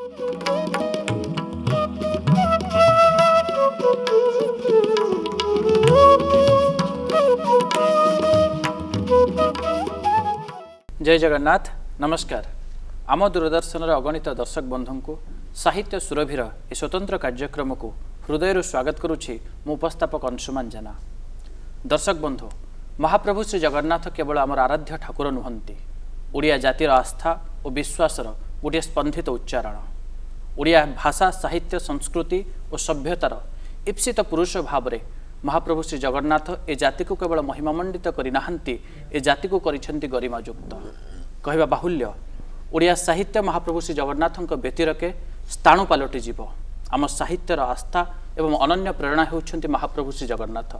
जय जगन्नाथ नमस्कार। आम दूरदर्शन अगणित दर्शक बंधु को साहित्य सुरभीर ए स्वतंत्र कार्यक्रम को हृदय स्वागत करुछि मु उपस्थापक अंशुमान जेना। दर्शक बंधु, महाप्रभु श्री जगन्नाथ केवल आमर आराध्य ठाकुर नुहंती, ओडिया जातिर आस्था और विश्वासर गोटे स्पंदित उच्चारण। ओडिया भाषा साहित्य संस्कृति और सभ्यतार ईप्सित पुरुष भाव में महाप्रभु श्री जगन्नाथ ए जाति को केवल महिमामंडित करिनाहांती, ए जाति को करिसेंती गरिमायुक्त। कहवा बाहुल्य, ओडिया साहित्य महाप्रभु श्री जगन्नाथଙ୍କ व्यतिरके स्थाणु पालटि जीव। आम साहित्यर आस्था एवं अनन्य प्रेरणा होउछंती महाप्रभु श्री जगन्नाथ।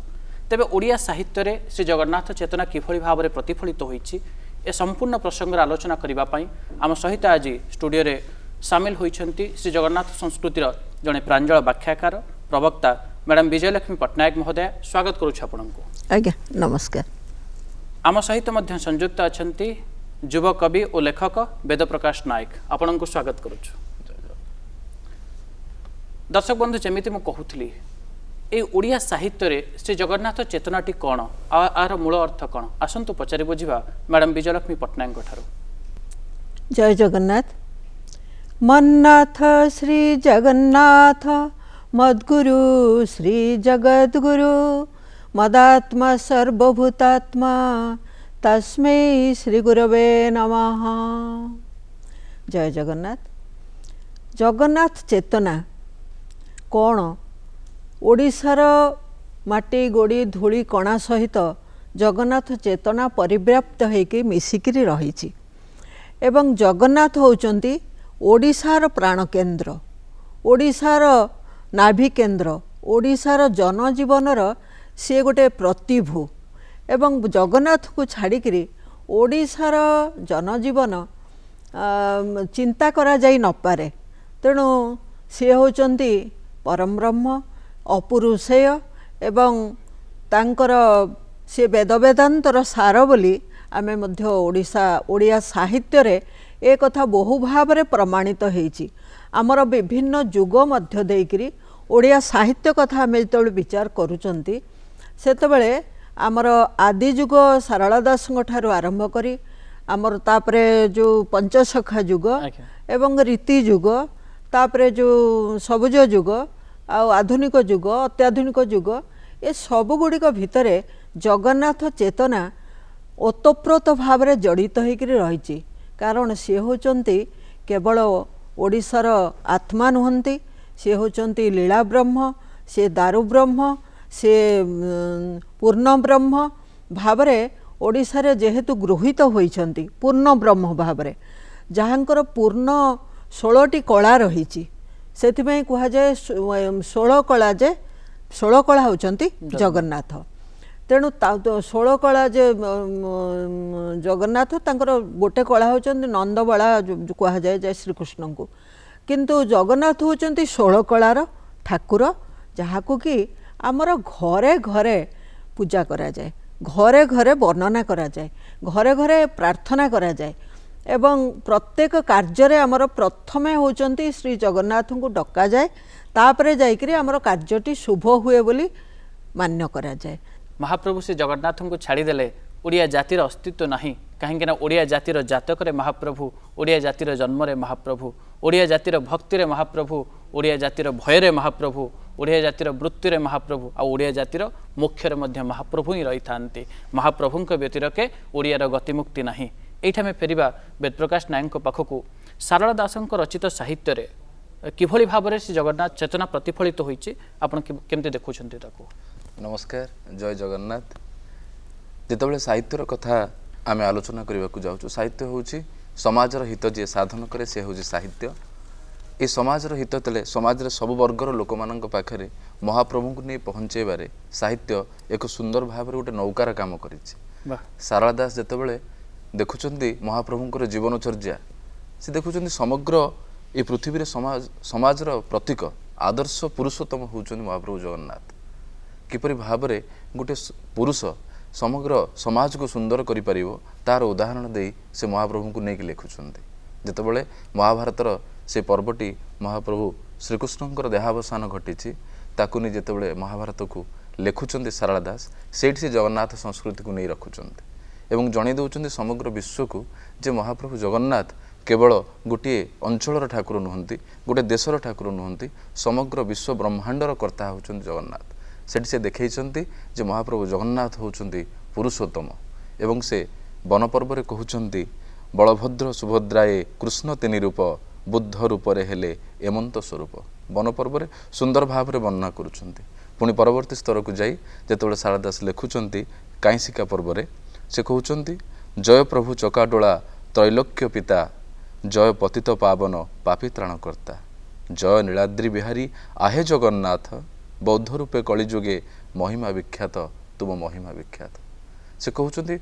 तेबे ओडिया साहित्य रे श्री जगन्नाथ चेतना किभଳି भाव में प्रतिफलित होईछि ए संपूर्ण प्रसंग आलोचना करबा पई आम सहित आज स्टूडियो रे सामिल होईछंती श्री जगन्नाथ संस्कृतिर जने प्रांजल व्याख्याकार प्रवक्ता मैडम विजयलक्ष्मी पट्टनायक महोदय। स्वागत करुछु आपनको। आज्ञा नमस्कार। आम सहित मध्य संयुक्त अछंती युव कवि और लेखक वेदप्रकाश नायक। आपनको स्वागत करुछु। दर्शक बंधु, जमिति मु कहूथली ए ओडिया साहित्य रे श्री जगन्नाथ चेतनाटी कौन, आर मूल अर्थ कौन, आसंतु पचारि बुझिबा मैडम विजयलक्ष्मी पट्टनायक ठारू। जय जगन्नाथ। मन्नाथ श्री जगन्नाथ मद्गुरु श्री जगद्गुरु मदात्मा सर्वभूतात्मा तस्मै श्री गुरवे नमः। जय जगन्नाथ। जगन्नाथ चेतना कौन? ओडिशार माटी गोड़ी धूली कणा सहित जगन्नाथ चेतना परिव्याप्त होकर मिसिकी रही। एवं जगन्नाथ होउचंती ओडिशार प्राणकेन्द्र, ओडिशार नाभि केन्द्र, ओडिशार जनजीवनर सी गोटे प्रतिभू। एवं जगन्नाथ को छाड़िकी ओडिशार जनजीवन चिंता करा जाई न पारे। तेणु सी होचंती परम ब्रह्म अपुरुषेय एवं तांकर से वेद वेदांतर सार बोली आमे मध्य ओडिया साहित्य रे ए कथा बहु भाव रे प्रमाणित होईची। आमर विभिन्न युग मध्य देकरी ओडिया साहित्य कथा आमे जेतबेले विचार करूचंती सेतबेले आमर आदि युग सारला दास ठारू आरंभ करी आमर तापरे जो पंचसखा युग एवं रीति युग, तापरे जो सबुज युग आ आधुनिक युग अत्याधुनिक युग, ए सब गुड़िक भितरे जगन्नाथ चेतना ओतप्रोत भाव में जड़ित होकर रही। कारण सी होचंती केवल ओडिशार आत्मा नुहंती, सी होचंती लीला ब्रह्म, से दारु ब्रह्म, से पूर्ण ब्रह्म भाव में ओडिशारे जेहेतु गृहीत होइछंती पूर्ण ब्रह्म भाव में, जहाँकर पूर्ण 16टी कला रही। सेथिପାଇଁ कुहाଯାଏ 16 कला, जे 16 कला होचंती जगन्नाथ। तेणु 16 कला जे जगन्नाथ तांकर गोटे कला होचंती नंदबाला कुहाଯାଏ जय श्रीकृष्ण को, किंतु जगन्नाथ होचंती 16 कलार ठाकुर, जहाकू कि आमर घरे घरे पूजा करा जाए, घरे घरे वर्णना करा जाए, घरे घरे प्रार्थना करा जाए। एवं प्रत्येक कार्य आमर प्रथमे होचंती श्री जगन्नाथ को डका जाए, तापरे जाइकरी आमर कार्यटी शुभ हुए बोली मान्य करा जाए। महाप्रभु श्री जगन्नाथ को छाड़देले ओडिया जातिर अस्तित्व नहीं, कहीं ओडिया जातिर जातक महाप्रभु, ओडिया जातिर जन्म महाप्रभु, ओडिया जातिर भक्ति महाप्रभु, ओडिया जातिर भय महाप्रभु, ओडिया जातिर वृत्ति महाप्रभु, आ ओडिया जातिर मुख्य महाप्रभु ही रही था। महाप्रभु व्यतिरके ओडियार गतिमुक्ति नहीं। एठा में फेरिबा वेदप्रकाश नायक पाखक सारला दास रचित साहित्य रे किभଳି भाव में श्री जगन्नाथ चेतना प्रतिफलित होईछि, आपण केमते देखुछन्ते ताको। नमस्कार। जय जगन्नाथ। जितेबाला साहित्यर कथा आम आलोचना करने को जाऊँ, साहित्य हूँ समाजर हित जी साधन करे से हूँ साहित्य। ये समाजर हित तेले समाज सब वर्गर लोक मान पाखे महाप्रभु को नहीं पहुँचेबारे साहित्य एक सुंदर भाव में गोटे नौकार काम कर। सारला दास जितेबाला देखुं महाप्रभुंर जीवनचर्या, से देखुं समग्र ये पृथ्वी समाजर प्रतीक आदर्श पुरुषोत्तम होउछन महाप्रभु जगन्नाथ। किपरि भाव में गोटे पुरुष समग्र समाज को सुंदर करि परिबो तार उदाहरण दे से महाप्रभु को नहीं लिखुंट। ଯେତେବେଳେ ମହାଭାରତର ସେ ପର୍ବଟି ମହାପ୍ରଭୁ ଶ୍ରୀକୃଷ୍ଣଙ୍କର ଦେହାବସାନ ଘଟିଛି ତାକୁ ନେଇ ଯେତେବେଳେ ମହାଭାରତକୁ ଲେଖୁଛନ୍ତି ସାରଳା ଦାସ ସେଇଠି ସେ ଜଗନ୍ନାଥ ସଂସ୍କୃତିକୁ ନେଇ ରଖୁଛନ୍ତି ଏବଂ ଜଣାଇ ଦେଉଛନ୍ତି ସମଗ୍ର ବିଶ୍ୱକୁ ଯେ ମହାପ୍ରଭୁ ଜଗନ୍ନାଥ କେବଳ ଗୋଟିଏ ଅଞ୍ଚଳର ଠାକୁର ନୁହନ୍ତି, ଗୋଟିଏ ଦେଶର ଠାକୁର ନୁହନ୍ତି, ସମଗ୍ର ବିଶ୍ୱ ବ୍ରହ୍ମାଣ୍ଡର କର୍ତ୍ତା ହେଉଛନ୍ତି ଜଗନ୍ନାଥ। ସେଠି ସେ ଦେଖାଇଛନ୍ତି ଯେ ମହାପ୍ରଭୁ ଜଗନ୍ନାଥ ହେଉଛନ୍ତି ପୁରୁଷୋତ୍ତମ ଏବଂ ସେ ବନପର୍ବରେ କହୁଛନ୍ତି ବଳଭଦ୍ର ସୁଭଦ୍ରାଏ କୃଷ୍ଣ ତିନି ରୂପ ବୁଦ୍ଧ ରୂପରେ ହେଲେ ଏମନ୍ତ ସ୍ୱରୂପ। ବନପର୍ବରେ ସୁନ୍ଦର ଭାବରେ ବର୍ଣ୍ଣନା କରୁଛନ୍ତି। ପୁଣି ପରବର୍ତ୍ତୀ ସ୍ତରକୁ ଯାଇ ଯେତେବେଳେ ସାରଳା ଦାସ ଲେଖୁଛନ୍ତି କାଇଁସିକା ପର୍ବରେ ସେ କହୁଛନ୍ତି ଜୟ ପ୍ରଭୁ ଚକାଡୋଳା ତ୍ରୈଲୋକ୍ୟ ପିତା ଜୟ ପତିତ ପାବନ ପାପୀ ତ୍ରାଣକର୍ତ୍ତା ଜୟ ନୀଳାଦ୍ରି ବିହାରୀ ଆହେ ଜଗନ୍ନାଥ ବୌଦ୍ଧ ରୂପେ କଳିଯୁଗେ ମହିମା ବିଖ୍ୟାତ ତୁମ ମହିମା ବିଖ୍ୟାତ। ସେ କହୁଛନ୍ତି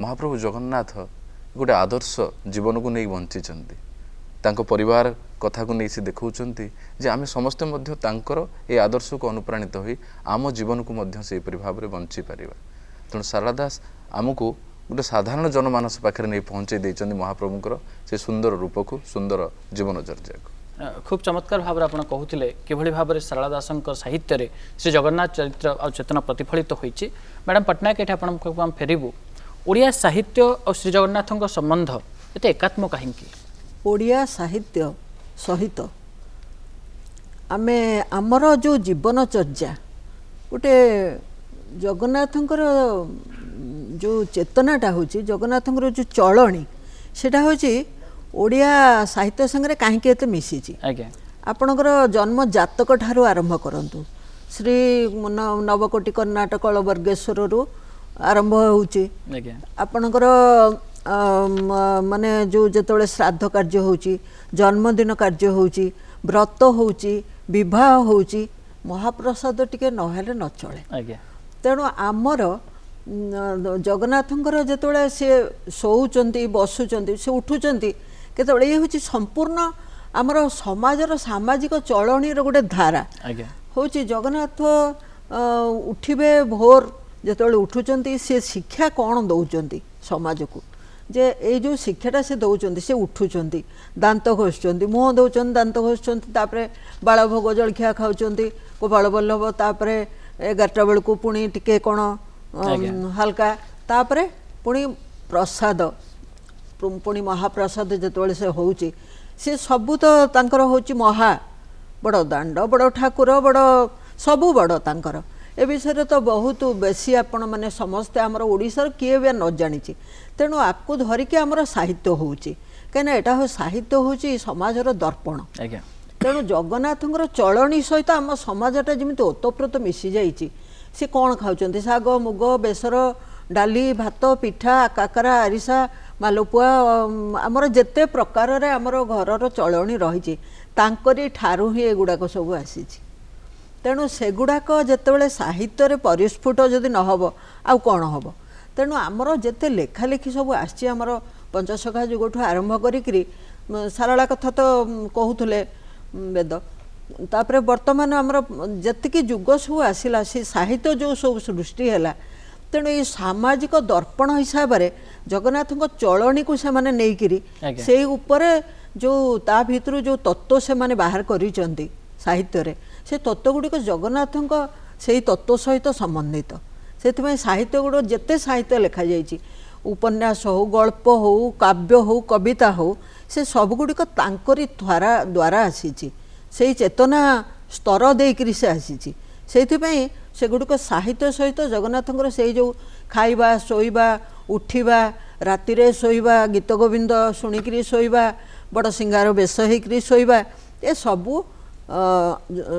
ମହାପ୍ରଭୁ ଜଗନ୍ନାଥ ଗୋଟେ ଆଦର୍ଶ ଜୀବନକୁ ନେଇ ବଞ୍ଚିଛନ୍ତି। ତାଙ୍କ ପରିବାର କଥାକୁ ନେଇ ସେ ଦେଖାଉଛନ୍ତି ଯେ ଆମେ ସମସ୍ତେ ମଧ୍ୟ ତାଙ୍କର ଏ ଆଦର୍ଶକୁ ଅନୁପ୍ରାଣିତ ହୋଇ ଆମ ଜୀବନକୁ ମଧ୍ୟ ସେହିପରି ଭାବରେ ବଞ୍ଚିପାରିବା। ତେଣୁ ସାରଳା ଦାସ ଆମକୁ ଗୋଟେ ସାଧାରଣ ଜନମାନସ ପାଖରେ ନେଇ ପହଞ୍ଚାଇ ଦେଇଛନ୍ତି ମହାପ୍ରଭୁଙ୍କର ସେ ସୁନ୍ଦର ରୂପକୁ, ସୁନ୍ଦର ଜୀବନଚର୍ଯ୍ୟାକୁ। खूब चमत्कार भाव आप कहते किभली भाव में सारला दासों साहित्य श्री जगन्नाथ चरित्र और चेतना प्रतिफलित होती। मैडम पट्टनायक ये आप फेरबू ओडिया साहित्य और श्री जगन्नाथ संबंध ये एकात्म कहीं ओडिया साहित्य सहित आमे आमर जो जीवनचर्या गोटे जगन्नाथंकर जो चेतनाटा हूँ जगन्नाथंकर जो चलणी सेटा हूँ ओडिया साहित्य संगे कहीं एते मिसी आपणकर जन्म जातक ठारू आरंभ करंतु श्री नवकोटी कर्णाटक वर्गेश्वर आरंभ होची आपणकर माने जो जेतोले श्राद्ध कार्य होची जन्मदिन कार्य होची व्रत होची विवाह होची महाप्रसाद टिके नहेले न चले। तेणु आमर जगन्नाथंकर जेतोले से शोउचंती बसुचंती से उठुचंती केतोले ये होची संपूर्ण आमर समाजर सामाजिक चलणीर गोटे धारा होची। जगन्नाथ उठिबे भोर जेतोले उठुचंती से शिक्षा कौन दौचंती समाज को जे ये जो शिक्षाटा से दौचंती से उठुचंती दांत घोषुचंती मुह दौचंती दांत घोषुचंती तापरे बालभोग जलखिया खाउचंती गोपाल बल्लभ तापरे 11टा बेलू पुणी टिके कौन हल्का तापरे पुणी प्रसाद पुणी महाप्रसाद जेतोले से होउची से सबू तो तांकर होची महा बड़ दांड बड़ ठाकुर बड़ सबू बड़ तांकर ए विषय तो बहुत बेसी आपण माने समस्ते आमर ओडिशार किए भी न जानी तेणु आपको धरिकी आमर साहित्य होउची कहीं एटा हो साहित्य होउची समाजर दर्पण। तेणु जगन्नाथंकर चलणी सहित आम समाजटा जमी ओतप्रोत मिसी जाइए सी कौन खाऊँ शाग मुग बेसर डाली भात पिठा काकरा आरिसा मालपुआ आमर जेते प्रकार रे आमर घरर चलणी रही तांकरी ठारू ही एगुड़ाक सब आसी। तेणु सेगुड़ाक जेतेबेले साहित्य रे परिस्फुट जदि न हबो आउ कौन हम। तेणु आमर जेते लेखालेखी सब आसी आमर पंचसखा जुगठू आरंभ करी सारला कथा तो कहूले वेद तापरे वर्तमान आमर जेतिकी जुग सब आसला से साहित्य जो सब सृष्टि है तेणु ये सामाजिक दर्पण हिसाब से जगन्नाथ चलणी को से माने नेइकिरी से उपरे जो ता भितर जो तत्व से माने बाहर करिचंती साहित्य रे से तत्व गुड़िक जगन्नाथ से तत्व सहित संबंधित से साहित्य गुड़ जेते साहित्य लिखा जाइए उपन्यास हो गल्प हो काव्य हो कविता हो से सबगुड़िक तांकरी द्वारा आसी से चेतना स्तर देकर से आसी से गुड़िक साहित्य सहित जगन्नाथंकर से जो खाइबा शोइबा उठिबा रातिरे शोइबा गीत गोविंद शुणिकी शोइबा बड़ सिंगार बेश होकर शोइबा ए सबू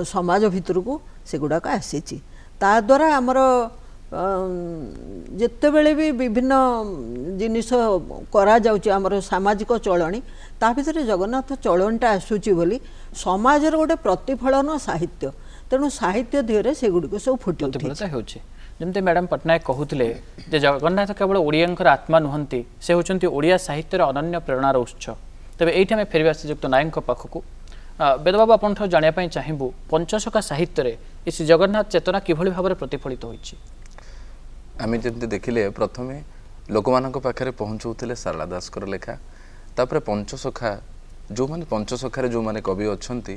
समाज भितर को सेगुड़ाक आसी ता द्वारा आमर जितेबले भी विभिन्न जिनिस करा जाउची आमर सामाजिक चलणी ता भितर जगन्नाथ चलणीटा आसूची बोली समाजर गोटे प्रतिफलन साहित्य तेणु साहित्य देहरे सेगुड़िक सब फुटी होची। जमती मैडम पट्टनायक कहते जे जगन्नाथ केवल ओडियांकर आत्मा नुहंती से होचंती ओडिया साहित्यर अनन्य प्रेरणार उत्स। तेबे एठी आमे फेरबा श्रीजुक्त नायक पाखकू वेदबाबू आपन जानापी चाहबू पंचसखा साहित्य श्री जगन्नाथ चेतना किभली भाव प्रतिफलित होइछि। आमे जमती देखिले प्रथमे लोक मानक पाखरे पहुंचौथिले सारला दासकर लेखा तापर पंचसखा जो माने पंचसखारे जो माने कवि अछंती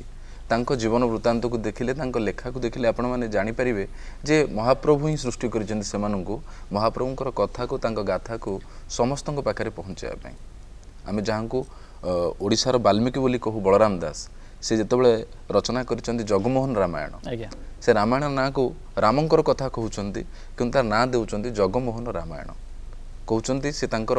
तांको जीवन वृत्तांत को देखिले तांको लेखा को देखिले आपण माने जानि परिबे जे महाप्रभु ही सृष्टि करिसेंती सेमानंकु महाप्रभुंकर कथा को तांको गाथा को समस्तंक पाखरे पहुंचाया पई आमे जहाँको ओडिशार वाल्मीकि बोली कहू बलराम दास से जेतबेले रचना करिसेंती जगमोहन रामायण आज्ञा से रामायण ना को रामंकर कथा कहउचंती किंतु तार ना देउचंती जगमोहन रामायण कहउचंती से तांकर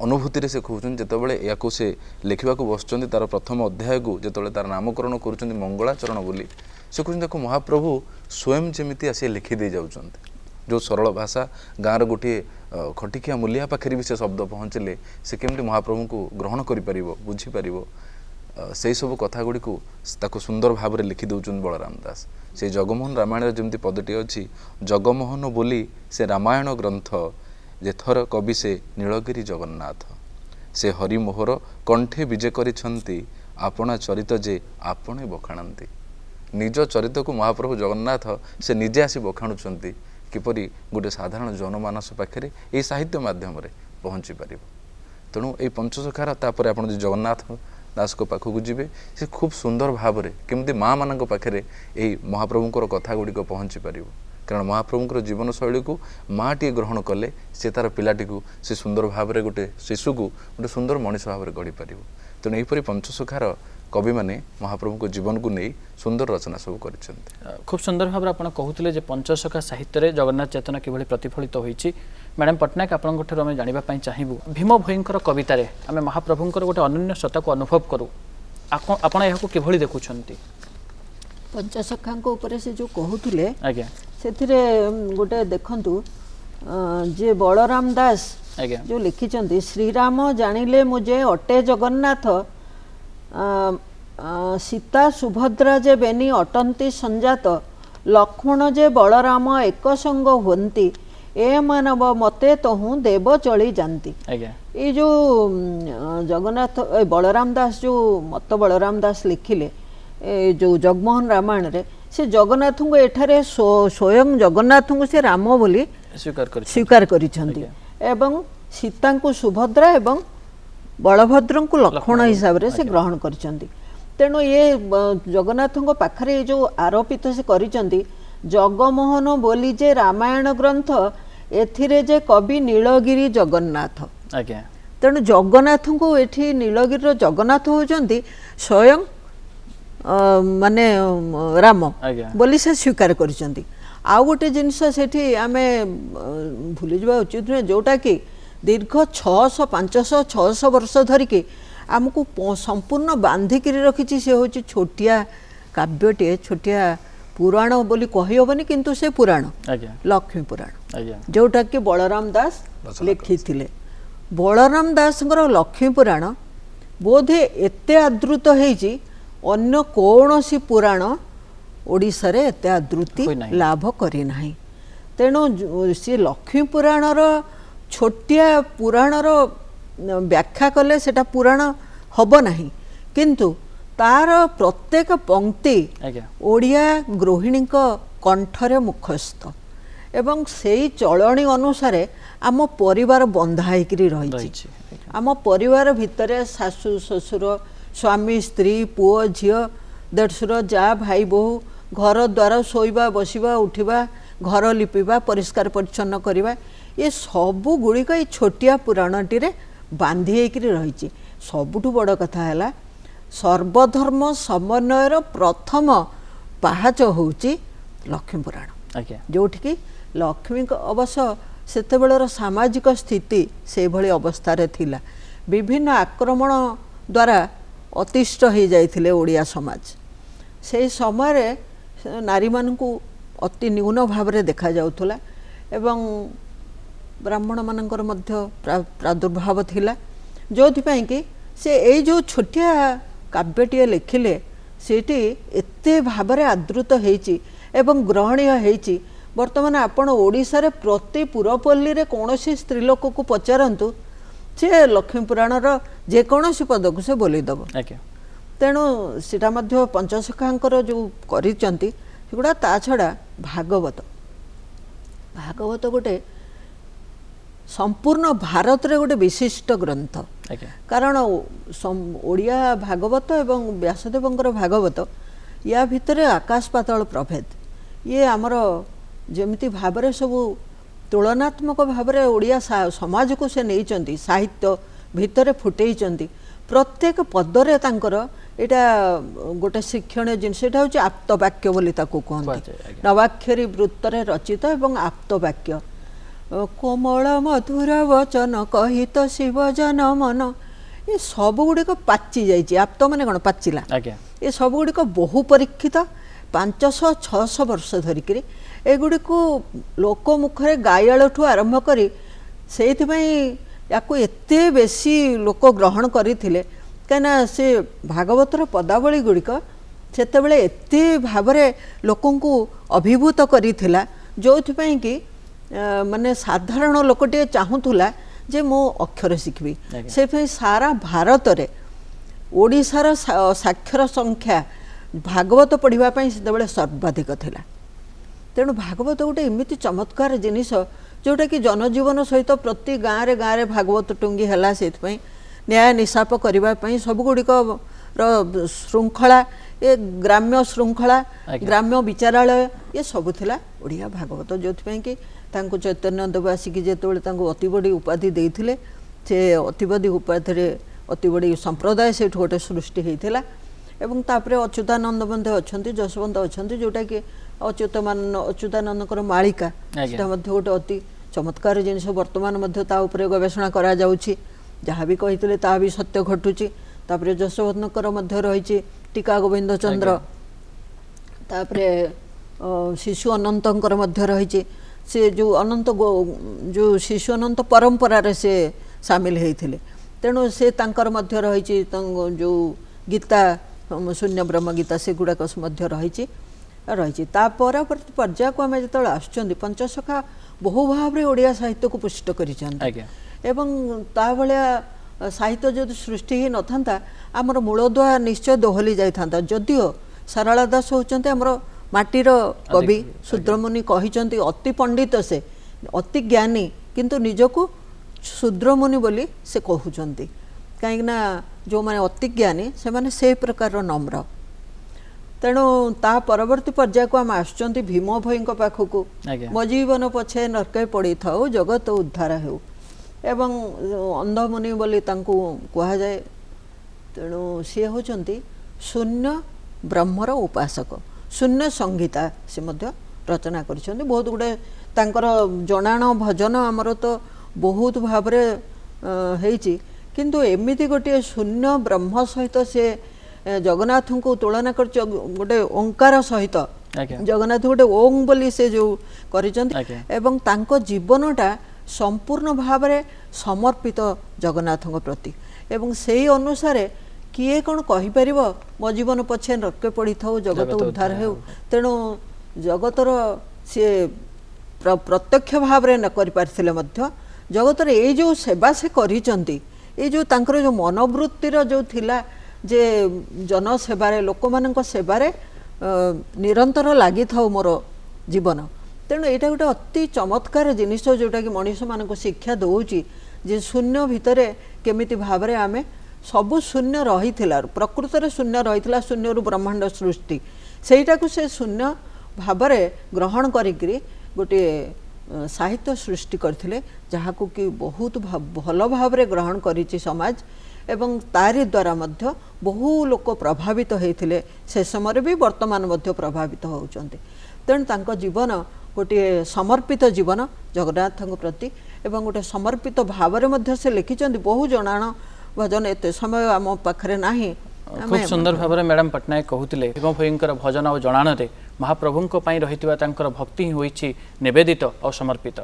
अनुभूति रे से कहउचंती जेतबेले याको से लिखिबा को बसचंती तार प्रथम अध्याय को जेतबेले तार नामकरण करूचंती मंगलाचरण बोली से कहउचंती देखो महाप्रभु स्वयं जेमिति आसी लिखि दे जाउचंती जो सरल भाषा गाँव गोटे खटिकिया मूलिया पाखे भी से शब्द पहुँचले से केमती महाप्रभु को ग्रहण कर बुझीपर से सब कथा गुड़ी को सुंदर भाव में लिखि दौरान बलराम दास से जगमोहन रामायण जमी पदटी अच्छी जगमोहन बोली से रामायण ग्रंथ जेथर कवि से नीलगिरी जगन्नाथ से हरिमोहर कंठे विजे करिछंती आपणा चरित जे आपणे बखाणती निज चरित को महाप्रभु जगन्नाथ से निजे आसी बखाणुंट किपरि गोटे साधारण जनमानस पाखे ये साहित्य माध्यम पहुँची पार तेणु ये पंचसखार तापर आप जगन्नाथ दास को पाखक जी से खूब सुंदर भाव में केमती माँ मान पाखे यही महाप्रभुंर कथा गुड़िक पहुँची पार कारण महाप्रभुंर जीवन शैली को माँ टी ग्रहण कले से तार पिलाटी को से सुंदर भाव में गोटे शिशु को गोटे सुंदर मनीष भाव में गढ़ी पार तेणु यहीपरि पंचसखार कवि माने महाप्रभु को जीवन को नहीं सुंदर रचना सब कर खूब सुंदर भाव आप कहते पंचसखा साहित्य जगन्नाथ चेतना कि प्रतिफलित होती मैडम पट्टनायक आपंठ आम जानापी चाहबू भीम भोईंकर कवितार आम महाप्रभुंर गोटे अनन्य सत्ता को अनुभव करूँ आपण यहाँ कि देखुं पंचसखा ऊपर से जो कहते आज्ञा से गोटे देखु जे बलराम दास आज्ञा जो लिखिं श्रीराम जानिले मुझे अटे जगन्नाथ सीता सुभद्रा जे बेनी अटंती संजात लक्ष्मण जे बलराम एक संग होती ए मानव मते तहु देव चली जानती ये जो जगन्नाथ बलराम दास जो मत बलराम दास लिखिले जो जगमोहन रामायण रे से जगन्नाथ को एठारे स्वयं जगन्नाथ को से राम बोली स्वीकार करिछंती एवं सीता को सुभद्रा एवं बलभद्र को लक्ष्मण हिसाब से ग्रहण करिछंती तेणु ये जगन्नाथ पाखरे जो आरोपित से करिछंती जगमोहन बोली जे रामायण ग्रंथ एथिरे जे कवि नीलगिरी जगन्नाथ आज्ञा तेणु जगन्नाथ को एठी नीलगिरी जगन्नाथ होचंती स्वयं माने राम बोली से स्वीकार करिछंती आउ गोटे जिनस सेठी आमे भूली जावा उचित नुहे जोटा कि दीर्घ 600-500-600 वर्ष धरिकी आमको संपूर्ण बांधिकी रखी से हूँ छोटिया काव्यटे छोटिया पुराण बोली कही हेनी किंतु से पुराण लक्ष्मी पुराण जोटा कि बलराम दास लिखी बलराम दास लक्ष्मी पुराण बोधे एते आदृत होइछि अन्य कौनसी पुराण ओडिशा रे एते आदृति लाभ करि नाही तेणु सी लक्ष्मी पुराणर छोटिया पुराणर व्याख्या कले सेटा पुराण हब नाही किंतु तार प्रत्येक पंक्ति ओडिया गृहिणी कंठरे मुखस्थ एवं सेई चलणी अनुसार आम परिवार बंधा होकर रही आम परिवार भितर सासु ससुर स्वामी स्त्री पुओ झील देढ़सुर जा भाई बोहू घर द्वार शोइबा बसिबा उठिबा घर लिपिबा परिष्कार परिच्छन्न करवा ये सबू गुड़िक ये छोटिया पुराणटी रे बांधी होकर रही सबुठु बड़ कथा है सर्वधर्म समन्वयर प्रथम पाहाच होउची लक्ष्मी पुराण जोठिकी लक्ष्मी अवश्य सेते बेलर सामाजिक स्थिति से भली अवस्था रे थिला विभिन्न आक्रमण द्वारा अतिष्ठ हो जाइथिले ओडिया समाज से समय नारी मानकु अति न्यून भाव में देखा जाउथला एवं ब्राह्मण मानकर मध्य प्रादुर्भाव थिला जोथिपाई कि से ए जो छोटिया काव्यटीए लिखिले सेटी एते भाव में आदृत होइछि एवं ग्रहणीय होइछि वर्तमान आपण ओडिशा रे प्रति पुरपल्ली रे कोनोसी स्त्रीलोक को पचारंतु से लक्ष्मी पुराणर जेकोसी पद को से बोलीदेव तेणु सीटा मध्य पंचसखांकर जो करिचंती सेगुड़ा ता छड़ा भागवत भागवत गोटे संपूर्ण भारत रे गोटे विशिष्ट ग्रंथ आज्ञा कारण ओडिया भागवत एवं व्यासदेवंकर भागवत या भितर आकाश पाताल प्रभेद ये आमर जमिति भाव सबू तुलनात्मक भाव ओडिया समाज को से नहीं साहित्य भितर फुटे प्रत्येक पदरे तांकर एटा गोटे शिक्षणीय जिनस एटा हूँ आप्तवाक्य बोली ताकू कहते नवाक्षरी वृत्तरे रचित एवं आप्तवाक्य कोमल मधुर वचन कहित शिव जन मन ये सब गुड़िक पाची जाइए आप्त माने कौन पाचिला ये सब गुड़िक बहु परीक्षित 500-600 वर्ष धरिक एगुड़ी लोक मुखरे गायालठू आरंभ करी से याकू एते बेसी लोक ग्रहण करथिले कना से भागवतर पदावली गुड़िक सेतेबेले एते भावरे लोकन को अभिभूत करिथिला जोथिपई कि माने साधारण लोकटे चाहूला जे मो अक्षर शिखबी से सारा भारत रे ओडिशार साक्षर संख्या भागवत पढ़ापी से सर्वाधिक थिला तेणु भागवत गोटे एमती चमत्कार जिनिस जोटा कि जनजीवन सहित प्रति गाँव में भागवत टुंगी है से न्याय निशाप करने सबगुड़िक श्रृंखला ये ग्राम्य श्रृंखला ग्राम्य विचारालय ये सब थिला ओडिया भागवत जो कि चैतन्य देव आसिक जो अति बड़ी उपाधि देते से अति बड़ी उपाधि अति बड़ी संप्रदाय से गोटे सृष्टि होता एवं तापरे अच्युतानंद बंधे अच्छा जशवंत अच्छा जोटा कि अच्युतानंदकर मालिका गोटे अति चमत्कार जिनस बर्तमान गवेषणा करा जाउछि जहाँ भी कही ता भी सत्य घटुची तापरे जशवंतकर रही टीका गोविंद चंद्र तापरे शिशु अनंतर रही से जो अनंत जो शिशु अनंत परंपरा रे से सामिल होते तेणु से तांकर मध्य रही जो गीता शून्य ब्रह्म गीता से गुड़ाक रही परवर्ती पर्याय को आम जो आसुँच पंचसखा बहु भाव में ओडिया साहित्य को पुष्ट कर साहित्य जो सृष्टि ही न था आमर मूलदुआ निश्चय दोहली जाता जदिओ सारला दास होचंते आमर माटीर कवि शूद्रमुनि कहिचंती अति पंडित से अति ज्ञानी किंतु निजको शूद्रमुनि बोली से कहउचंती कहीं जो माने अति ज्ञानी से माने से प्रकार नम्र तेणु ता परवर्ती पर्याय को आम आसुँच भीम भई पाखक मो जीवन पछे नरके पड़ी था जगत उद्धार हो एवं अंधमुनि बोली कह जाए तेणु सी होचंती शून्य ब्रह्मर उपासक शून्य संगीता से मध्य रचना कर बहुत गुड़े तांकर जनाण भजन आमर तो बहुत भाव किंतु एमिति गोटे शून्य ब्रह्म सहित से जगन्नाथ को तुलना कर गोटे ओंकार सहित जगन्नाथ गोटे ओं बोली से जो एवं तांको जीवनटा संपूर्ण भाव में समर्पित जगन्नाथ प्रति एवं से अनुसार किए कौन कहीपर मो जीवन पछे नरके पड़ी था जगत उद्धार हो तेणु जगतर सी प्रत्यक्ष भाव में न कर जगतर ये जो सेवा से करिचंती ये जो तांकर जो मनोवृत्तिर जो थिला जे जनसेबारे लोक मानक सेबारे निरंतर लगी था मोर जीवन तेणु यहाँ गोटे अति चमत्कार जिनिस जोटा कि मनीष मान शिक्षा दौची जे शून्य भितर केमिति भाव में आमे सबु शून्य रही प्रकृत में शून्य रही शून्य ब्रह्मांड सृष्टि सेटा को से शून्य भाव ग्रहण करी गोटे साहित्य सृष्टि करथिले जहाँ को कि बहुत भल भाव ग्रहण करिछि समाज एवं तारी द्वारा मध्य बहु लोक प्रभावित होते से समय भी वर्तमान मध्य प्रभावित होउचंते तेणु तांको जीवन गोटे समर्पित जीवन जगन्नाथ प्रति एवं गोटे समर्पित भाव में से लिखिं बहु जनाण भजन एत समय आम पाखे ना खूब सुंदर भाव में मैडम पट्टनायक कहते भीम भईंकर भजन और जनाण महाप्रभु रही भक्ति ही होइछि निवेदित और समर्पित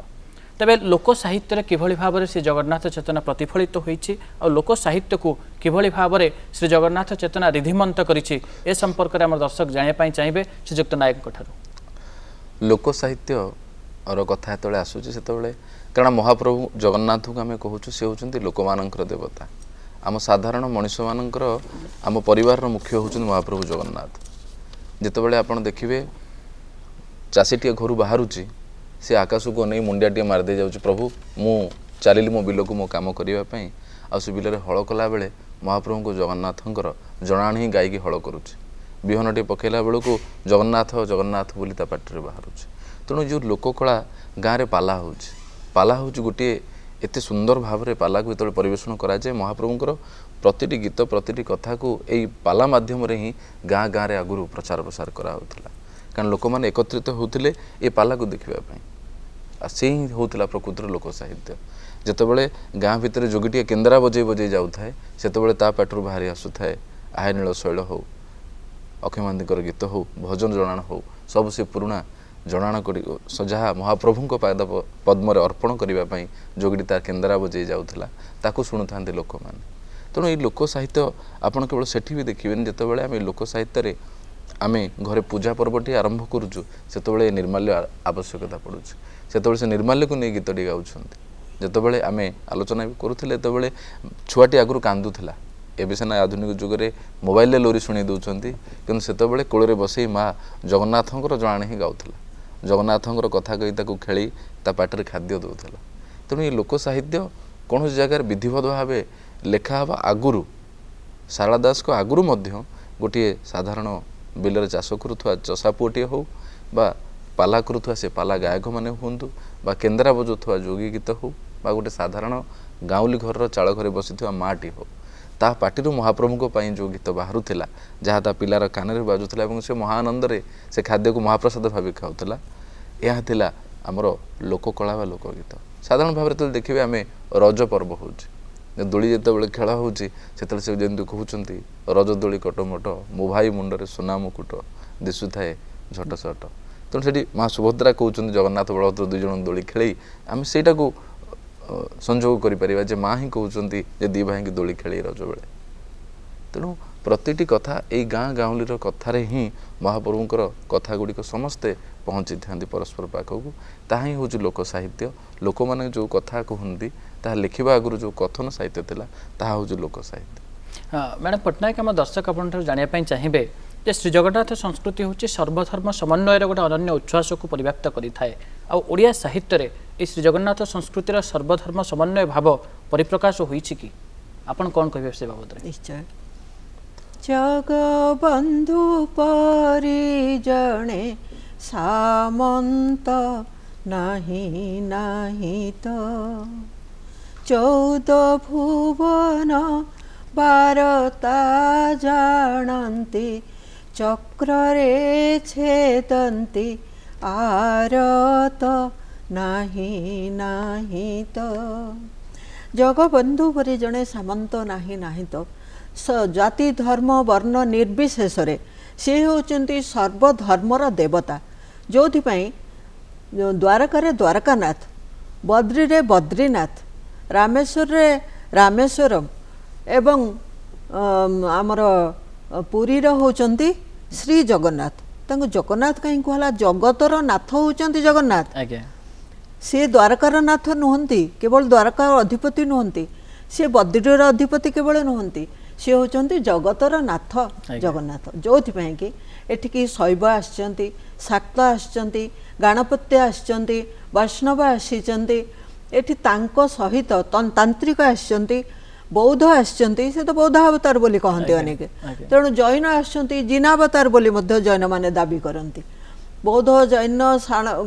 तेबे लोक साहित्य किभली भाव से श्रीजगन्नाथ चेतना प्रतिफलित होइछि और लोक साहित्य को किभली भाव में श्रीजगन्नाथ चेतना रिधिमंत करिछि ए संपर्क में आम दर्शक जाना चाहिए श्रीजुक्त नायक लोक साहित्य और कथा जो आसूँ से कारण महाप्रभु जगन्नाथ को आम कहूँ सी होती लोक मान देवता आम साधारण मनीष मानकर आम परिवार मुख्य होती महाप्रभु जगन्नाथ जितेबाला आप देखिए चाषीटे घर बाहर सी आकाश को नहीं मुंडियाटे मारदे जाऊँ प्रभु मु ଚାଲିଲି ମୋ ବିଲକୁ ମୋ କାମ କରିବା ପାଇଁ ଆଉ ସେ ବିଲରେ ହଳ କଲା ବେଳେ ମହାପ୍ରଭୁଙ୍କୁ ଜଗନ୍ନାଥଙ୍କର ଜଣାଣ ହିଁ ଗାଇକି ହଳ କରୁଛି ବିହନଟି ପକାଇଲା ବେଳକୁ ଜଗନ୍ନାଥ ଜଗନ୍ନାଥ ବୋଲି ତା ପାଟିରେ ବାହାରୁଛି ତେଣୁ ଯେଉଁ ଲୋକକଳା ଗାଁରେ ପାଲା ହେଉଛି ଗୋଟିଏ ଏତେ ସୁନ୍ଦର ଭାବରେ ପାଲାକୁ ଯେତେବେଳେ ପରିବେଷଣ କରାଯାଏ ମହାପ୍ରଭୁଙ୍କର ପ୍ରତିଟି ଗୀତ ପ୍ରତିଟି କଥାକୁ ଏଇ ପାଲା ମାଧ୍ୟମରେ ହିଁ ଗାଁ ଗାଁରେ ଆଗରୁ ପ୍ରଚାର ପ୍ରସାର କରାହେଉଥିଲା କାରଣ ଲୋକମାନେ ଏକତ୍ରିତ ହେଉଥିଲେ ଏ ପାଲାକୁ ଦେଖିବା ପାଇଁ ଆଉ ସେ ହିଁ ହେଉଥିଲା ପ୍ରକୃତିର ଲୋକ ସାହିତ୍ୟ ଯେତେବେଳେ ଗାଁ ଭିତରେ ଯୋଗୀଟିଏ କେନ୍ଦ୍ରା ବଜେଇ ବଜେଇ ଯାଉଥାଏ ସେତେବେଳେ ତା ପାଟିରୁ ବାହାରି ଆସୁଥାଏ ଆହେ ନୀଳ ଶୈଳ ହଉ ଅକ୍ଷୟମାନ୍ତିଙ୍କର ଗୀତ ହଉ ଭଜନ ଜଣାଣ ହଉ ସବୁ ସେ ପୁରୁଣା ଜଣାଣ କରି ଯାହା ମହାପ୍ରଭୁଙ୍କ ପାଦ ପଦ୍ମରେ ଅର୍ପଣ କରିବା ପାଇଁ ଯୋଗୀଟି ତା କେନ୍ଦ୍ରା ବଜେଇ ଯାଉଥିଲା ତାକୁ ଶୁଣୁଥାନ୍ତି ଲୋକମାନେ ତେଣୁ ଏଇ ଲୋକ ସାହିତ୍ୟ ଆପଣ କେବଳ ସେଠି ବି ଦେଖିବେନି ଯେତେବେଳେ ଆମେ ଲୋକ ସାହିତ୍ୟରେ ଆମେ ଘରେ ପୂଜା ପର୍ବଟି ଆରମ୍ଭ କରୁଛୁ ସେତେବେଳେ ନିର୍ମାଲ୍ୟ ଆବଶ୍ୟକତା ପଡ଼ୁଛି ସେତେବେଳେ ସେ ନିର୍ମାଲ୍ୟକୁ ନେଇ ଗୀତଟି ଗାଉଛନ୍ତି ଯେତେବେଳେ ଆମେ ଆଲୋଚନା ବି କରୁଥିଲେ ସେତେବେଳେ ଛୁଆଟି ଆଗରୁ କାନ୍ଦୁଥିଲା ଏବେ ସିନା ଆଧୁନିକ ଯୁଗରେ ମୋବାଇଲରେ ଲୋରି ଶୁଣି ଦେଉଛନ୍ତି କିନ୍ତୁ ସେତେବେଳେ କୋଳରେ ବସେଇ ମା ଜଗନ୍ନାଥଙ୍କର ଜଣାଣ ହିଁ ଗାଉଥିଲା ଜଗନ୍ନାଥଙ୍କର କଥା କହି ତାକୁ ଖେଳି ତା ପାଟିରେ ଖାଦ୍ୟ ଦେଉଥିଲା ତେଣୁ ଏ ଲୋକ ସାହିତ୍ୟ କୌଣସି ଜାଗାରେ ବିଧିବଦ୍ଧ ଭାବେ ଲେଖା ହେବା ଆଗରୁ ଶାରଳା ଦାସଙ୍କ ଆଗରୁ ମଧ୍ୟ ଗୋଟିଏ ସାଧାରଣ ବିଲରେ ଚାଷ କରୁଥିବା ଚଷା ପୁଅଟିଏ ହେଉ ବା ପାଲା କରୁଥିବା ସେ ପାଲା ଗାୟକମାନେ ହୁଅନ୍ତୁ ବା କେନ୍ଦ୍ରା ବଜାଉଥିବା ଯୋଗୀ ଗୀତ ହେଉ ବା ଗୋଟେ ସାଧାରଣ ଗାଉଁଲି ଘରର ଚାଳ ଘରେ ବସିଥିବା ମାଟି ହେଉ ତା ପାଟିରୁ ମହାପ୍ରଭୁଙ୍କ ପାଇଁ ଯେଉଁ ଗୀତ ବାହାରୁଥିଲା ଯାହା ତା ପିଲାର କାନରେ ବାଜୁଥିଲା ଏବଂ ସେ ମହାଆନନ୍ଦରେ ସେ ଖାଦ୍ୟକୁ ମହାପ୍ରସାଦ ଭାବି ଖାଉଥିଲା ଏହା ଥିଲା ଆମର ଲୋକକଳା ବା ଲୋକଗୀତ ସାଧାରଣ ଭାବରେ ଯେତେବେଳେ ଦେଖିବେ ଆମେ ରଜ ପର୍ବ ହେଉଛି ଦୋଳି ଯେତେବେଳେ ଖେଳ ହେଉଛି ସେତେବେଳେ ସେ ଯେମିତି କହୁଛନ୍ତି ରଜ ଦୋଳି କଟମଟ ମୋ ଭାଇ ମୁଣ୍ଡରେ ସୁନା ମୁକୁଟ ଦିଶୁଥାଏ ଝଟ ସଟ ତେଣୁ ସେଠି ମା ସୁଭଦ୍ରା କହୁଛନ୍ତି ଜଗନ୍ନାଥ ବଳଭଦ୍ର ଦୁଇ ଜଣ ଦୋଳି ଖେଳେଇ ଆମେ ସେଇଟାକୁ ସଂଯୋଗ କରିପାରିବା ଯେ ମା ହିଁ କହୁଛନ୍ତି ଯେ ଦୁଇ ଭାଇଙ୍କି ଦୋଳି ଖେଳେଇ ରଜ ବେଳେ ତେଣୁ ପ୍ରତିଟି କଥା ଏଇ ଗାଁ ଗାଉଁଲିର କଥାରେ ହିଁ ମହାପ୍ରଭୁଙ୍କର କଥା ଗୁଡ଼ିକ ସମସ୍ତେ ପହଞ୍ଚିଥାନ୍ତି ପରସ୍ପର ପାଖକୁ ତାହା ହିଁ ହେଉଛି ଲୋକ ସାହିତ୍ୟ ଲୋକମାନେ ଯେଉଁ କଥା କୁହନ୍ତି ତାହା ଲେଖିବା ଆଗରୁ ଯେଉଁ କଥନ ସାହିତ୍ୟ ଥିଲା ତାହା ହେଉଛି ଲୋକ ସାହିତ୍ୟ ମ୍ୟାଡ଼ାମ୍ ପଟ୍ଟନାୟକ ଆମ ଦର୍ଶକ ଆପଣଙ୍କଠାରୁ ଜାଣିବା ପାଇଁ ଚାହିଁବେ ଯେ ଶ୍ରୀ ଜଗନ୍ନାଥ ସଂସ୍କୃତି ହେଉଛି ସର୍ବଧର୍ମ ସମନ୍ୱୟର ଗୋଟେ ଅନନ୍ୟ ଉଚ୍ଛ୍ୱାସକୁ ପରିବ୍ୟାପ୍ତ କରିଥାଏ ଆଉ ଓଡ଼ିଆ ସାହିତ୍ୟରେ এই ଶ୍ରୀ ଜଗନ୍ନାଥ ସଂସ୍କୃତିର ସର୍ବଧର୍ମ ସମନ୍ୱୟ ଭାବ ପରିପ୍ରକାଶ ହୋଇଛି କି ଆପଣ କ'ଣ କହିବେ ସେ ବାବଦରେ ନିଶ୍ଚୟ ଜଗବନ୍ଧୁ ପରି ଜଣେ ସାମନ୍ତ ନାହିଁ ନାହିଁ ତ 14 ଭୁବନ ବାରତା ଜାଣନ୍ତି ଚକ୍ରରେ ଛେଦନ୍ତି ଆରତ ନାହିଁ ନାହିଁ ତ ଜଗବନ୍ଧୁ ପରି ଜଣେ ସାମନ୍ତ ନାହିଁ ନାହିଁ ତ ଜାତି ଧର୍ମ ବର୍ଣ୍ଣ ନିର୍ବିଶେଷରେ ସେ ହେଉଛନ୍ତି ସର୍ବଧର୍ମର ଦେବତା ଯେଉଁଥିପାଇଁ ଦ୍ୱାରକାରେ ଦ୍ୱାରକାନାଥ ବଦ୍ରିରେ ବଦ୍ରିନାଥ ରାମେଶ୍ୱରରେ ରାମେଶ୍ୱରମ୍ ଏବଂ ଆମର ପୁରୀର ହେଉଛନ୍ତି ଶ୍ରୀ ଜଗନ୍ନାଥ ତାଙ୍କୁ ଜଗନ୍ନାଥ କାହିଁ କୁହାଲା ଜଗତର ନାଥ ହେଉଛନ୍ତି ଜଗନ୍ନାଥ ଆଜ୍ଞା ସେ ଦ୍ୱାରକାର ନାଥ ନୁହନ୍ତି କେବଳ ଦ୍ୱାରକା ଅଧିପତି ନୁହନ୍ତି ସେ ବଦ୍ରିର ଅଧିପତି କେବଳ ନୁହନ୍ତି ସେ ହେଉଛନ୍ତି ଜଗତର ନାଥ ଜଗନ୍ନାଥ ଯେଉଁଥିପାଇଁ କି ଏଠିକି ଶୈବ ଆସିଛନ୍ତି ଶାକ୍ତ ଆସିଛନ୍ତି ଗାଣପତ୍ୟ ଆସିଛନ୍ତି ବୈଷ୍ଣବ ଆସିଛନ୍ତି ଏଠି ତାଙ୍କ ସହିତ ତାନ୍ତ୍ରିକ ଆସିଛନ୍ତି ବୌଦ୍ଧ ଆସିଛନ୍ତି ସେ ତ ବୌଦ୍ଧ ଅବତାର ବୋଲି କହନ୍ତି ଅନେକ ତେଣୁ ଜୈନ ଆସିଛନ୍ତି ଜିନାବତାର ବୋଲି ମଧ୍ୟ ଜୈନମାନେ ଦାବି କରନ୍ତି ବୌଦ୍ଧ ଜୈନ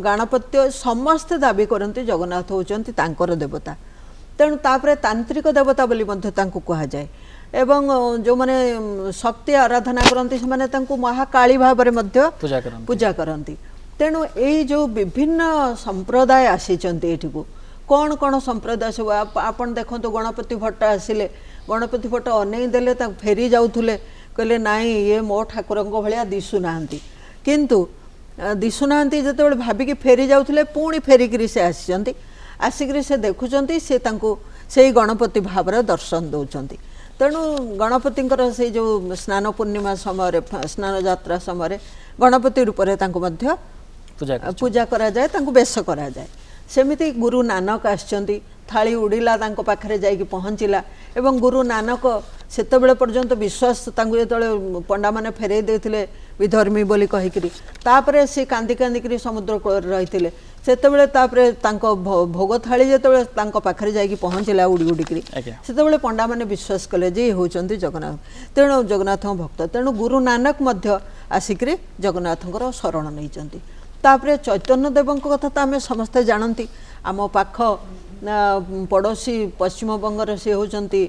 ଗାଣପତ୍ୟ ସମସ୍ତେ ଦାବି କରନ୍ତି ଜଗନ୍ନାଥ ହେଉଛନ୍ତି ତାଙ୍କର ଦେବତା ତେଣୁ ତାପରେ ତାନ୍ତ୍ରିକ ଦେବତା ବୋଲି ମଧ୍ୟ ତାଙ୍କୁ କୁହାଯାଏ ଏବଂ ଯେଉଁମାନେ ଶକ୍ତି ଆରାଧନା କରନ୍ତି ସେମାନେ ତାଙ୍କୁ ମହାକାଳୀ ଭାବରେ ମଧ୍ୟ ପୂଜା କରନ୍ତି ତେଣୁ ଏଇ ଯେଉଁ ବିଭିନ୍ନ ସମ୍ପ୍ରଦାୟ ଆସିଛନ୍ତି ଏଠିକୁ କ'ଣ କ'ଣ ସମ୍ପ୍ରଦାୟ ସବୁ ଆପଣ ଦେଖନ୍ତୁ ଗଣପତି ଭଟ୍ଟ ଆସିଲେ ଗଣପତି ଭଟ୍ଟ ଅନେଇ ଦେଲେ ତାକୁ ଫେରି ଯାଉଥିଲେ କହିଲେ ନାଇଁ ଇଏ ମୋ ଠାକୁରଙ୍କ ଭଳିଆ ଦିଶୁନାହାନ୍ତି କିନ୍ତୁ ଦିଶୁନାହାନ୍ତି ଯେତେବେଳେ ଭାବିକି ଫେରି ଯାଉଥିଲେ ପୁଣି ଫେରିକିରି ସେ ଆସିଛନ୍ତି ଆସିକିରି ସେ ଦେଖୁଛନ୍ତି ସେ ତାଙ୍କୁ ସେଇ ଗଣପତି ଭାବରେ ଦର୍ଶନ ଦେଉଛନ୍ତି ତେଣୁ ଗଣପତିଙ୍କର ସେଇ ଯେଉଁ ସ୍ନାନ ପୂର୍ଣ୍ଣିମା ସମୟରେ ସ୍ନାନ ଯାତ୍ରା ସମୟରେ ଗଣପତି ରୂପରେ ତାଙ୍କୁ ମଧ୍ୟ ପୂଜା କରାଯାଏ ତାଙ୍କୁ ବେଶ କରାଯାଏ ସେମିତି ଗୁରୁ ନାନକ ଆସିଛନ୍ତି ଥାଳି ଉଡ଼ିଲା ତାଙ୍କ ପାଖରେ ଯାଇକି ପହଞ୍ଚିଲା ଏବଂ ଗୁରୁ ନାନକ ସେତେବେଳେ ପର୍ଯ୍ୟନ୍ତ ବିଶ୍ୱାସ ତାଙ୍କୁ ଯେତେବେଳେ ପଣ୍ଡାମାନେ ଫେରେଇ ଦେଇଥିଲେ ବିଧର୍ମୀ ବୋଲି କହିକିରି ତାପରେ ସେ କାନ୍ଦି କାନ୍ଦିକିରି ସମୁଦ୍ର କୂଳରେ ରହିଥିଲେ ସେତେବେଳେ ତାପରେ ତାଙ୍କ ଭୋଗ ଥାଳି ଯେତେବେଳେ ତାଙ୍କ ପାଖରେ ଯାଇକି ପହଞ୍ଚିଲା ଉଡ଼ି ଉଡ଼ିକିରି ସେତେବେଳେ ପଣ୍ଡାମାନେ ବିଶ୍ୱାସ କଲେ ଯେ ଇଏ ହେଉଛନ୍ତି ଜଗନ୍ନାଥ ତେଣୁ ଜଗନ୍ନାଥଙ୍କ ଭକ୍ତ ତେଣୁ ଗୁରୁ ନାନକ ମଧ୍ୟ ଆସିକିରି ଜଗନ୍ନାଥଙ୍କର ଶରଣ ନେଇଛନ୍ତି। ତାପରେ ଚୈତନ୍ୟ ଦେବଙ୍କ କଥା ତ ଆମେ ସମସ୍ତେ ଜାଣନ୍ତି ଆମ ପାଖ ପଡ଼ୋଶୀ ପଶ୍ଚିମବଙ୍ଗର ସେ ହେଉଛନ୍ତି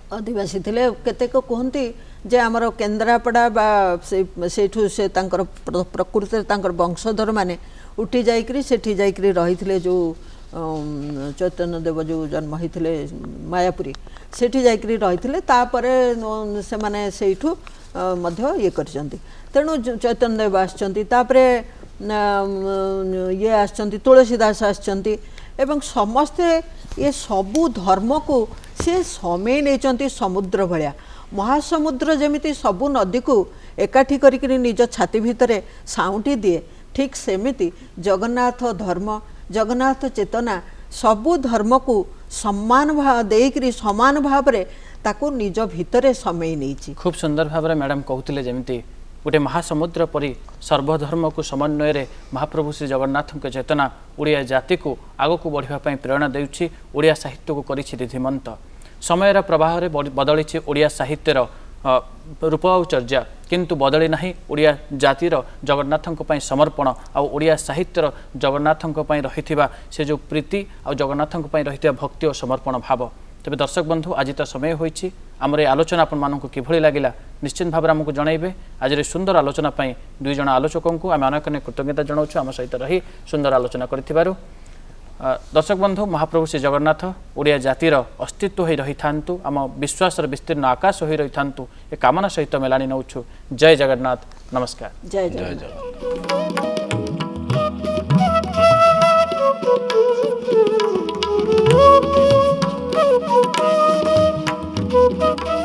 ଅଧିବାସୀ ଥିଲେ କେତେକ କୁହନ୍ତି ଯେ ଆମର କେନ୍ଦ୍ରାପଡ଼ା ବା ସେଇଠୁ ସେ ତାଙ୍କର ପ୍ରକୃତିରେ ତାଙ୍କର ବଂଶଧର ମାନେ ଉଠି ଯାଇକରି ସେଠି ଯାଇକରି ରହିଥିଲେ ଯେଉଁ ଚୈତନ୍ୟ ଦେବ ଯେଉଁ ଜନ୍ମ ହୋଇଥିଲେ ମାୟାପୁରୀ ସେଠି ଯାଇକରି ରହିଥିଲେ ତାପରେ ସେମାନେ ସେଇଠୁ ମଧ୍ୟ ଇଏ କରିଛନ୍ତି ତେଣୁ ଚୈତନ୍ୟ ଦେବ ଆସିଛନ୍ତି ତାପରେ ଇଏ ଆସିଛନ୍ତି ତୁଳସୀ ଦାସ ଆସିଛନ୍ତି ଏବଂ ସମସ୍ତେ ଏ ସବୁ ଧର୍ମକୁ ସେ ସमेଇ ନେଇଛନ୍ତି ସମୁଦ୍ର ଭଳିଆ ମହାସମୁଦ୍ର ଯେମିତି ସବୁ ନଦୀକୁ ଏକାଠି କରିକି ନିଜ ଛାତି ଭିତରେ ସାଉଁଟି ଦିଏ ଠିକ୍ ସେମିତି ଜଗନ୍ନାଥ ଧର୍ମ ଜଗନ୍ନାଥ ଚେତନା ସବୁ ଧର୍ମକୁ ସମ୍ମାନ ଦେଇକରି ସମାନ ଭାବରେ ତାକୁ ନିଜ ଭିତରେ ସमेଇ ନେଇଛି। खूब सुंदर भाव मैडम कहते जमी गोटे महासमुद्र परी सर्वधर्म को समन्वय महाप्रभु श्री जगन्नाथ चेतना ओडिया जाति को आग को बढ़ापी प्रेरणा देउछि ओडिया साहित्य को करिछि रिधिमंत समयर प्रवाह बदली ओडिया साहित्यर रूप और चर्या किंतु बदली नहीं ओडिया जातिर जगन्नाथों समर्पण आ ओडिया साहित्यर जगन्नाथों रही से जो प्रीति आ जगन्नाथों रही भक्ति और समर्पण भाव तेज दर्शक बंधु आज तो समय होइछि आमर आलोचना आपण मानक किभଳି लगिला निश्चित भाव आमको जनइबे आज सुंदर आलोचना पाई दुई जन आलोचकों को आम अनेक अनेक कृतज्ञता जनाऊँ आम सहित रही सुंदर आलोचना करिथिबारु दर्शक बंधु महाप्रभु श्री जगन्नाथ ओडिया जातिर अस्तित्व हो रही था आम विश्वास विस्तीर्ण आकाश हो रही था ए कामना सहित मेलानी नौछु। जय जगन्नाथ नमस्कार। जय जगन्नाथ। Thank you.